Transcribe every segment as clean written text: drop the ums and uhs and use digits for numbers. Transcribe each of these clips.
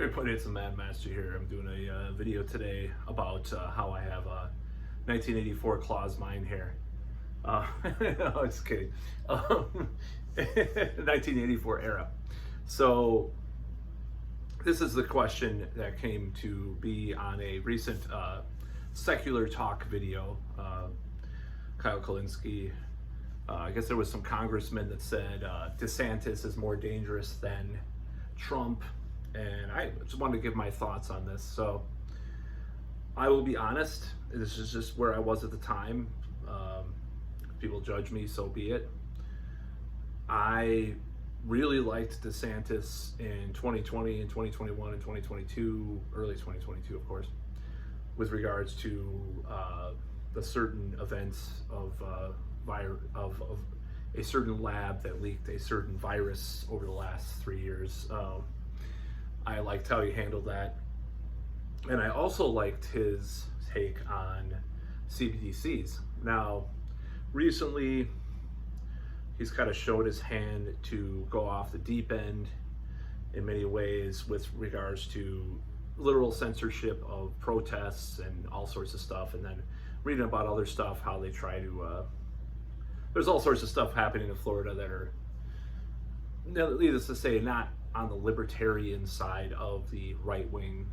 Everybody, it's the Mad Master here. I'm doing a video today about how I have a 1984 claws mine here. No, just kidding. 1984 era. So this is the question that came to be on a recent secular talk video. Kyle Kalinske, I guess there was some congressman that said DeSantis is more dangerous than Trump. And I just wanted to give my thoughts on this. So I will be honest, this is just where I was at the time. If people judge me, so be it. I really liked DeSantis in 2020 and 2021 and 2022, early 2022, of course, with regards to the certain events of a certain lab that leaked a certain virus over the last 3 years. I liked how he handled that. And I also liked his take on CBDCs. Now, recently, he's kind of showed his hand to go off the deep end in many ways with regards to literal censorship of protests and all sorts of stuff. And then reading about other stuff, how they try to, there's all sorts of stuff happening in Florida that are, needless to say, not on the libertarian side of the right wing.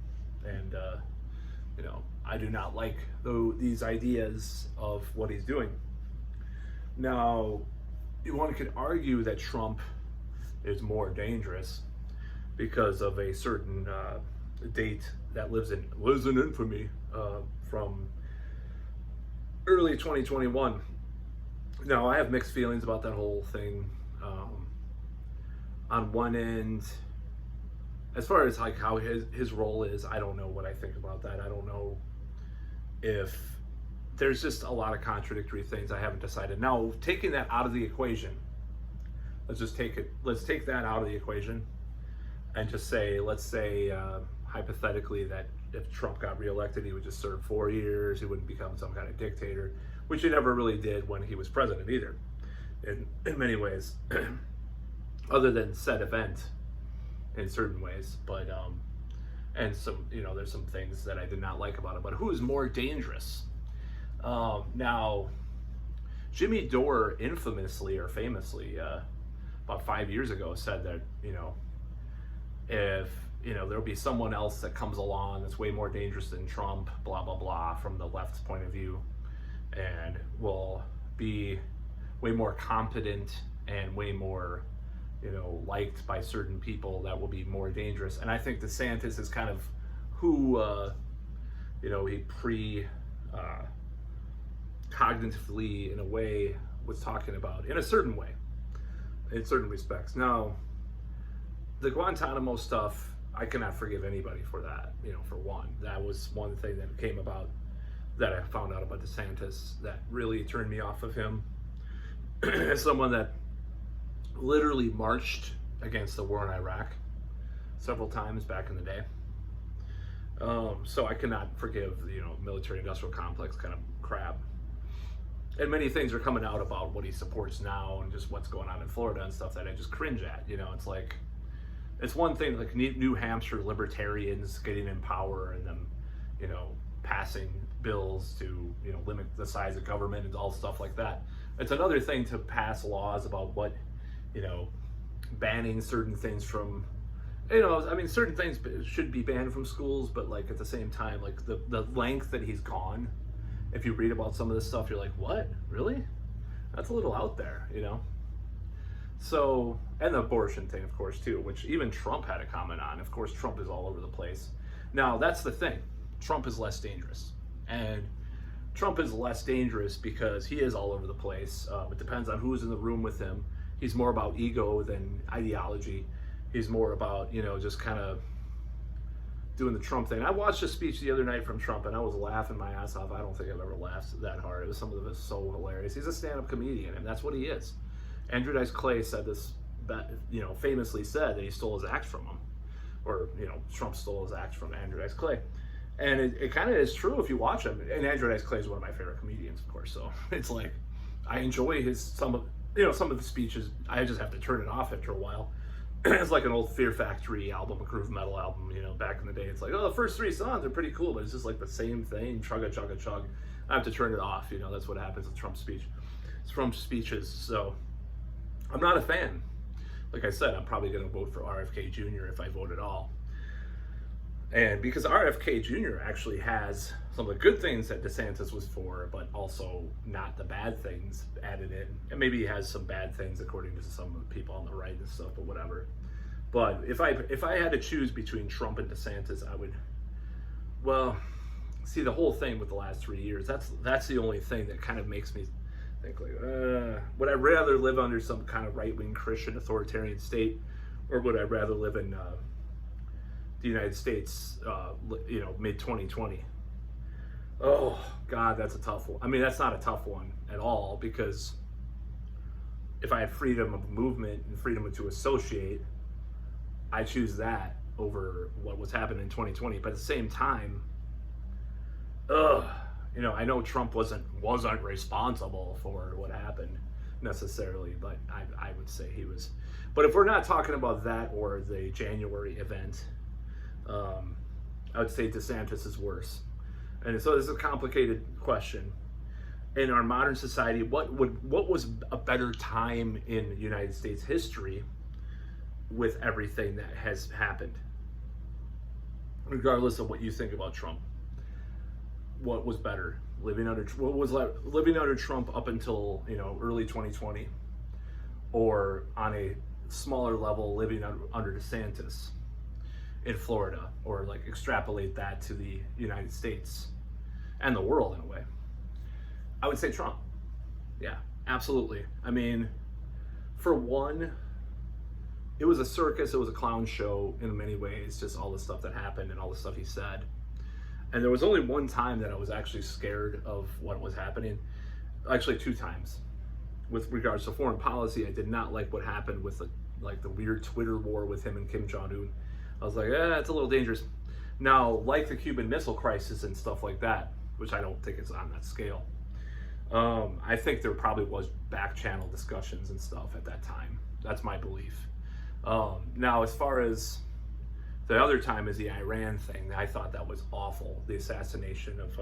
And I do not like these ideas of what he's doing. Now, one could argue that Trump is more dangerous because of a certain date that lives in infamy from early 2021. Now, I have mixed feelings about that whole thing. On one end, as far as like how his role is, I don't know what I think about that. I don't know if there's just a lot of contradictory things. I haven't decided. Now, taking that out of the equation, let's take that out of the equation and just say, let's say hypothetically that if Trump got reelected, he would just serve 4 years. He wouldn't become some kind of dictator, which he never really did when he was president either, in many ways. Other than said event in certain ways, but and some, there's some things that I did not like about it. But who is more dangerous? Now, Jimmy Dore infamously or famously about 5 years ago said that if there'll be someone else that comes along that's way more dangerous than Trump, blah blah blah, from the left's point of view, and will be way more competent and way more liked by certain people, that will be more dangerous. And I think DeSantis is kind of who he cognitively, in a way, was talking about in a certain way, in certain respects. Now, the Guantanamo stuff, I cannot forgive anybody for that. For one, that was one thing that came about, that I found out about DeSantis, that really turned me off of him. As someone that literally marched against the war in Iraq several times back in the day. So I cannot forgive the military-industrial complex kind of crap. And many things are coming out about what he supports now and just what's going on in Florida and stuff that I just cringe at. It's like, it's one thing like New Hampshire libertarians getting in power and them, passing bills to, limit the size of government and all stuff like that. It's another thing to pass laws about what, banning certain things from, certain things should be banned from schools, but like at the same time, like the length that he's gone, if you read about some of this stuff, you're like, what? Really? That's a little out there, So, and the abortion thing, of course, too, which even Trump had a comment on. Of course, Trump is all over the place. Now, that's the thing. Trump is less dangerous. And Trump is less dangerous because he is all over the place. It depends on who's in the room with him. He's more about ego than ideology. He's more about, just kind of doing the Trump thing. I watched a speech the other night from Trump and I was laughing my ass off. I don't think I've ever laughed that hard. Some of it was so hilarious. He's a stand-up comedian, and that's what he is. Andrew Dice Clay said this, famously said that he stole his act from him. Or, Trump stole his act from Andrew Dice Clay. And it kind of is true if you watch him. And Andrew Dice Clay is one of my favorite comedians, of course. So it's like, I enjoy some of the speeches. I just have to turn it off after a while. it's like an old Fear Factory album, a groove metal album, you know, back in the day. It's like, oh, the first 3 songs are pretty cool, but it's just like the same thing, chugga, chugga, chug. I have to turn it off, you know, that's what happens with Trump's speeches. So I'm not a fan. Like I said, I'm probably going to vote for RFK Jr. if I vote at all. And because RFK Jr. actually has some of the good things that DeSantis was for, but also not the bad things added in. And maybe he has some bad things according to some of the people on the right and stuff, but whatever. But if I had to choose between Trump and DeSantis, I would, well, see, the whole thing with the last 3 years, that's the only thing that kind of makes me think like, would I rather live under some kind of right-wing Christian authoritarian state, or would I rather live in the United States, you know, mid-2020? Oh, God, that's a tough one. I mean, that's not a tough one at all, because if I had freedom of movement and freedom to associate, I choose that over what was happening in 2020. But at the same time, you know, I know Trump wasn't responsible for what happened necessarily, but I would say he was. But if we're not talking about that or the January event, I would say DeSantis is worse. And so this is a complicated question. In our modern society, what was a better time in United States history with everything that has happened? Regardless of what you think about Trump, what was better? Living under Trump up until, you know, early 2020, or on a smaller level living under DeSantis in Florida, or like extrapolate that to the United States and the world in a way? I would say Trump. Yeah, absolutely. I mean, for one, it was a circus, it was a clown show in many ways, just all the stuff that happened and all the stuff he said. And there was only one time that I was actually scared of what was happening. Actually, 2 times. With regards to foreign policy, I did not like what happened with the weird Twitter war with him and Kim Jong-un. I was like, it's a little dangerous. Now, like the Cuban Missile Crisis and stuff like that, which I don't think is on that scale, I think there probably was back channel discussions and stuff at that time. That's my belief. Now, as far as the other time is the Iran thing, I thought that was awful. The assassination of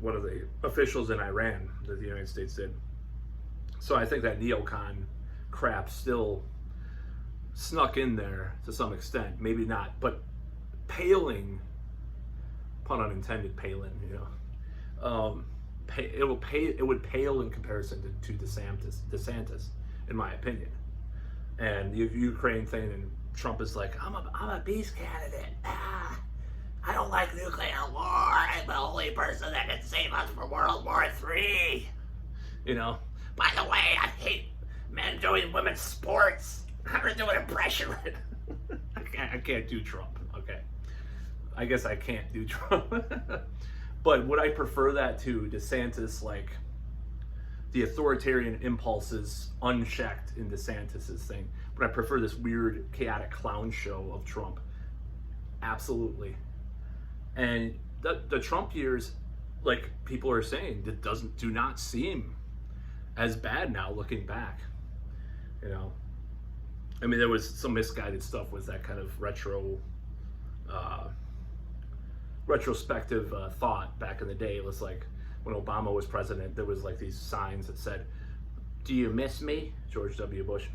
one of the officials in Iran that the United States did. So I think that neocon crap still snuck in there to some extent. Maybe not, but paling, pun unintended, paling, you know, it would pale in comparison to DeSantis, in my opinion. And the Ukraine thing, and Trump is like, I'm a peace candidate. I don't like nuclear war. I'm the only person that can save us from World War III. You know, by the way, I hate men doing women's sports. I'm gonna do an impression. I can't do Trump. Okay, I guess I can't do Trump. But would I prefer that to DeSantis, like the authoritarian impulses unchecked in DeSantis's thing? But I prefer this weird, chaotic clown show of Trump. Absolutely. And the Trump years, like people are saying, do not seem as bad now looking back. You know, I mean, there was some misguided stuff with that kind of retrospective thought back in the day. It was like when Obama was president, there was like these signs that said, "Do you miss me?" George W. Bush.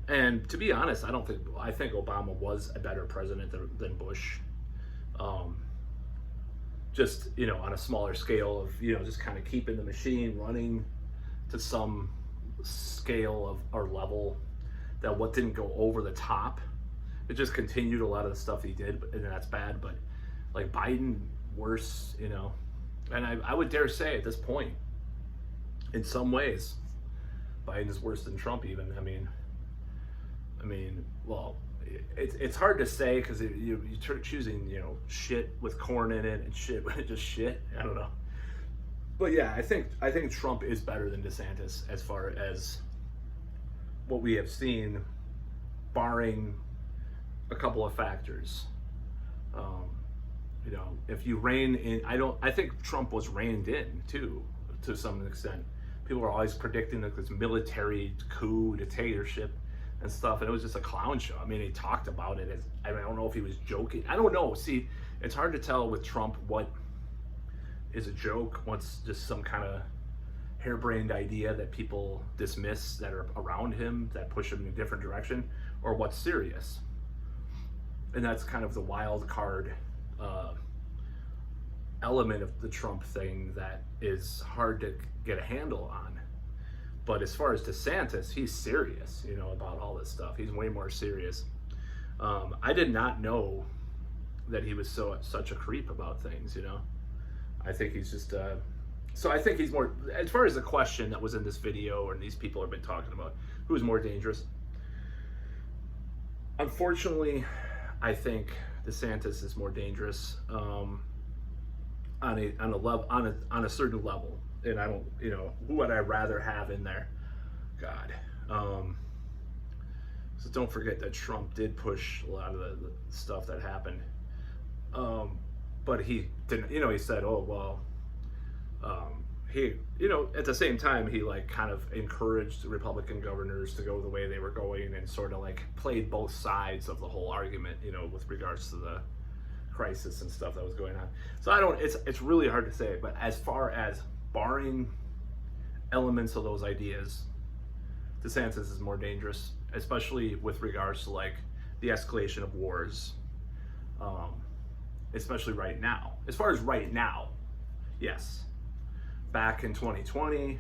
And to be honest, I think Obama was a better president than Bush. Just, you know, on a smaller scale of, you know, just kind of keeping the machine running to some scale of or level, that what didn't go over the top. It just continued a lot of the stuff he did, and that's bad. But like Biden, worse, you know. And I would dare say at this point, in some ways, Biden is worse than Trump even. I mean, well, it's hard to say because you're choosing, you know, shit with corn in it and shit with just shit. I don't know. But yeah, I think Trump is better than DeSantis as far as what we have seen, barring a couple of factors. You know, if you rein in, I think Trump was reined in too, to some extent. People are always predicting like this military coup, dictatorship, and stuff, and it was just a clown show. I mean, he talked about it as, I mean, I don't know if he was joking. I don't know. See, it's hard to tell with Trump what is a joke, what's just some kind of harebrained idea that people dismiss that are around him that push him in a different direction, or what's serious. And that's kind of the wild card element of the Trump thing that is hard to get a handle on. But as far as DeSantis, he's serious, you know, about all this stuff. He's way more serious. I did not know that he was such a creep about things, you know. I think he's just, so I think he's more, as far as the question that was in this video, and these people have been talking about, who's more dangerous? Unfortunately, I think DeSantis is more dangerous on a certain level. And I don't, you know, who would I rather have in there? God. So don't forget that Trump did push a lot of the stuff that happened. But he didn't, you know, he said, oh, well, he, you know, at the same time, he like kind of encouraged Republican governors to go the way they were going, and sort of like played both sides of the whole argument, you know, with regards to the crisis and stuff that was going on. So I don't, it's really hard to say, but as far as barring elements of those ideas, DeSantis is more dangerous, especially with regards to like the escalation of wars, especially right now. As far as right now, yes. Back in 2020,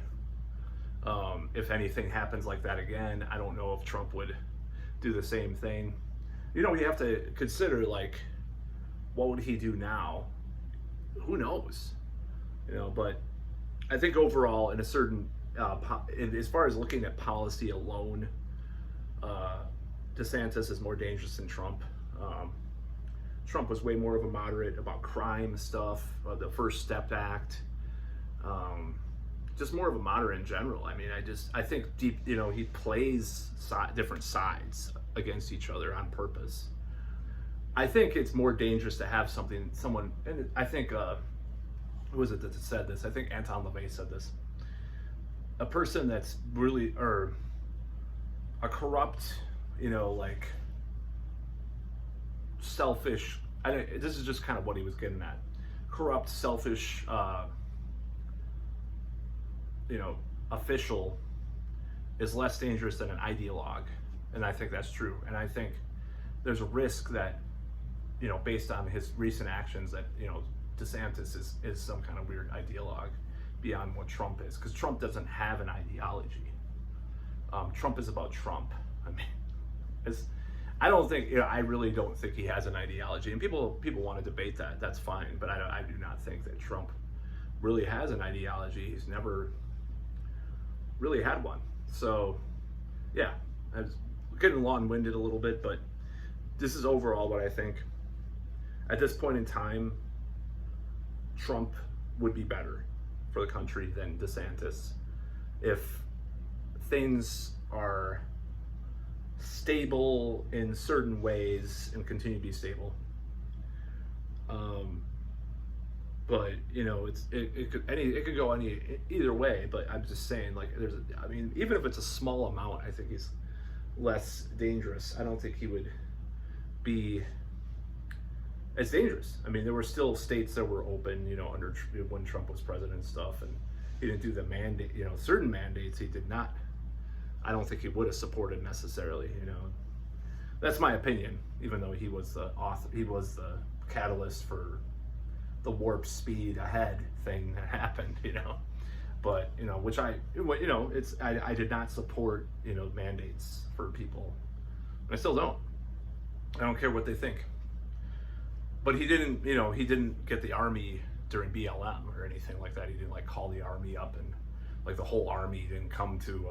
if anything happens like that again, I don't know if Trump would do the same thing. You know, you have to consider, like, what would he do now? Who knows? You know, but I think overall, in a certain, as far as looking at policy alone, DeSantis is more dangerous than Trump. Trump was way more of a moderate about crime stuff, the First Step Act, just more of a moderate in general. I mean, I think deep, you know, he plays different sides against each other on purpose. I think it's more dangerous to have someone, and I think, who was it that said this? I think Anton LaVey said this. A person that's really, or a corrupt, you know, like selfish, this is just kind of what he was getting at. Corrupt, selfish, you know, official is less dangerous than an ideologue. And I think that's true. And I think there's a risk that, you know, based on his recent actions, that, you know, DeSantis is some kind of weird ideologue beyond what Trump is. Because Trump doesn't have an ideology. Trump is about Trump. I mean, I don't think, you know, I really don't think he has an ideology. And people want to debate that. That's fine. But I do not think that Trump really has an ideology. He's never really had one. So, yeah, I was getting long-winded a little bit, but this is overall what I think. At this point in time, Trump would be better for the country than DeSantis if things are stable in certain ways and continue to be stable. But you know, it could go either way. But I'm just saying, like, I mean, even if it's a small amount, I think he's less dangerous. I don't think he would be as dangerous. I mean, there were still states that were open, you know, when Trump was president and stuff, and he didn't do the mandate. You know, certain mandates he did not. I don't think he would have supported necessarily. You know, that's my opinion. Even though he was the author, he was the catalyst for the warp speed ahead thing that happened, you know. But, you know, which you know, I did not support, you know, mandates for people. I still don't. I don't care what they think. But he didn't, you know, he didn't get the army during BLM or anything like that. He didn't like call the army up, and like the whole army didn't come to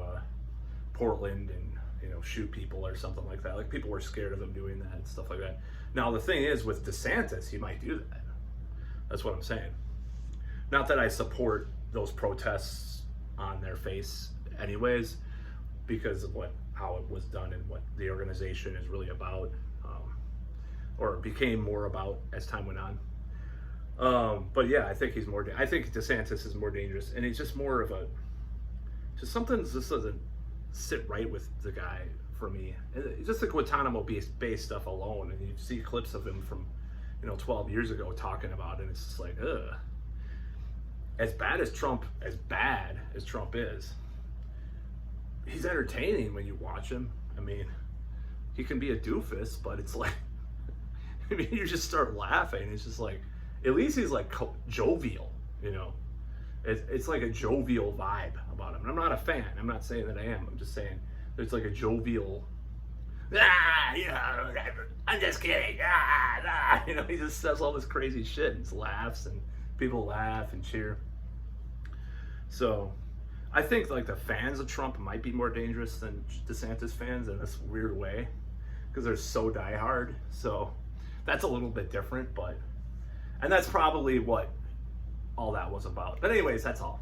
Portland and, you know, shoot people or something like that. Like, people were scared of him doing that and stuff like that. Now the thing is, with DeSantis, he might do that. That's what I'm saying. Not that I support those protests on their face anyways, because of how it was done and what the organization is really about, or became more about as time went on. But yeah, I think I think DeSantis is more dangerous, and he's just more of just something just doesn't sit right with the guy for me. Just the Guantanamo based stuff alone, and you see clips of him from 12 years ago talking about it, and it's just like, ugh. As bad as Trump is, he's entertaining when you watch him. I mean, he can be a doofus, but it's like, I mean, you just start laughing. It's just like, at least he's like jovial, It's like a jovial vibe about him. And I'm not a fan. I'm not saying that I am. I'm just saying there's like a jovial, I'm just kidding. He just says all this crazy shit and just laughs, and people laugh and cheer. So I think like the fans of Trump might be more dangerous than DeSantis fans in this weird way, because they're so diehard. So that's a little bit different, and that's probably what all that was about. But anyways, that's all.